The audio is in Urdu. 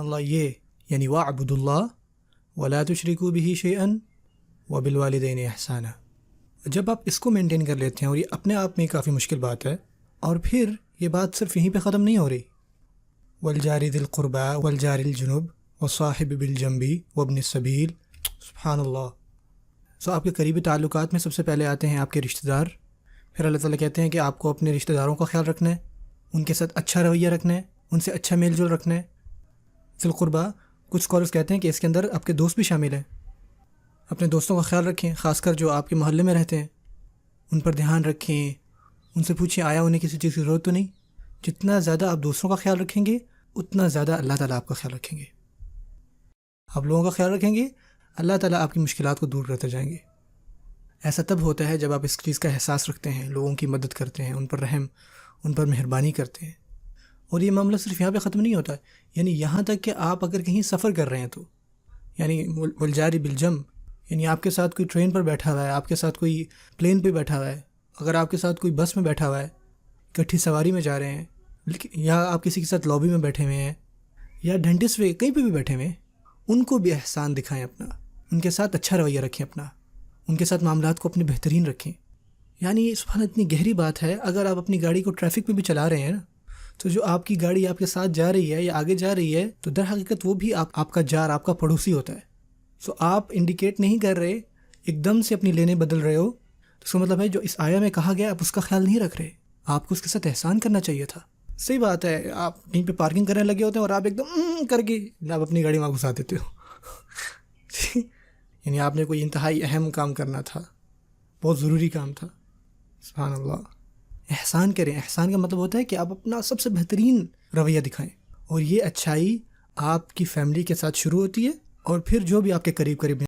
اللہ یہ یعنی وَاعْبُدُوا اللَّهَ وَلَا تُشْرِكُوا بِهِ شَيْئًا وَبِالْوَالِدَيْنِ إِحْسَانًا۔ جب آپ اس کو مینٹین کر لیتے ہیں، اور یہ اپنے آپ میں کافی مشکل بات ہے، اور پھر یہ بات صرف یہیں پہ ختم نہیں ہو رہی، وَالْجَارِ ذِي الْقُرْبَى وَالْجَارِ الْجُنُبِ وَالصَّاحِبِ بِالْجَنبِ وَابْنِ السَّبِيلِ، سبحان اللہ۔ آپ کے قریبی تعلقات میں سب سے پہلے آتے ہیں آپ کے رشتہ دار، پھر اللہ تعالیٰ کہتے ہیں کہ آپ کو اپنے رشتہ داروں کا خیال رکھنا ہے، ان کے ساتھ اچھا رویہ رکھنا ہے، ان سے اچھا میل جول رکھنا ہے۔ ذی القربہ، کچھ اسکالرس کہتے ہیں کہ اس کے اندر آپ کے دوست بھی شامل ہیں، اپنے دوستوں کا خیال رکھیں، خاص کر جو آپ کے محلے میں رہتے ہیں، ان پر دھیان رکھیں، ان سے پوچھیں آیا انہیں کسی چیز کی ضرورت تو نہیں۔ جتنا زیادہ آپ دوسروں کا خیال رکھیں گے، اتنا زیادہ اللہ تعالیٰ آپ کا خیال رکھیں گے۔ آپ لوگوں کا خیال رکھیں گے، اللہ تعالیٰ آپ کی مشکلات کو دور کرتے جائیں گے۔ ایسا تب ہوتا ہے جب آپ اس چیز کا احساس رکھتے ہیں، لوگوں کی مدد کرتے ہیں، ان پر رحم، ان پر مہربانی کرتے ہیں۔ اور یہ معاملہ صرف یہاں پہ ختم نہیں ہوتا، یعنی یہاں تک کہ آپ اگر کہیں سفر کر رہے ہیں تو، یعنی والجار بالجنب، یعنی آپ کے ساتھ کوئی ٹرین پر بیٹھا ہوا ہے، آپ کے ساتھ کوئی پلین پہ بیٹھا ہوا ہے، اگر آپ کے ساتھ کوئی بس میں بیٹھا ہوا ہے، اکٹھی سواری میں جا رہے ہیں، یا آپ کسی کے ساتھ لابی میں بیٹھے ہوئے ہیں، یا ڈینٹسٹ پہ کہیں پہ بھی بیٹھے ہوئے ہیں، ان کو بھی احسان دکھائیں اپنا، ان کے ساتھ اچھا رویہ رکھیں اپنا، ان کے ساتھ معاملات کو اپنے بہترین رکھیں۔ یعنی سبحان اتنی گہری بات ہے، اگر آپ اپنی گاڑی کو ٹریفک پہ بھی چلا رہے ہیں نا، تو جو آپ کی گاڑی آپ کے ساتھ جا رہی ہے یا آگے جا رہی ہے، تو در حقیقت وہ بھی آپ کا جار، آپ کا پڑوسی ہوتا ہے۔ سو آپ انڈیکیٹ نہیں کر رہے، ایک دم سے اپنی لینے بدل رہے ہو، تو اس کا مطلب ہے جو اس آیا میں کہا گیا آپ اس کا خیال نہیں رکھ رہے، آپ کو اس کے ساتھ احسان کرنا چاہیے تھا۔ صحیح بات ہے، آپ کہیں پہ پارکنگ کرنے لگے ہوتے ہیں اور آپ ایک دم کر کے آپ اپنی گاڑی وہاں گھسا دیتے ہو یعنی آپ نے کوئی انتہائی اہم کام کرنا تھا، بہت ضروری کام تھا۔ سبحان اللہ۔ احسان کریں، احسان کا مطلب ہوتا ہے کہ آپ اپنا سب سے بہترین رویہ دکھائیں، اور یہ اچھائی آپ کی فیملی کے ساتھ شروع ہوتی ہے، اور پھر جو بھی آپ کے قریب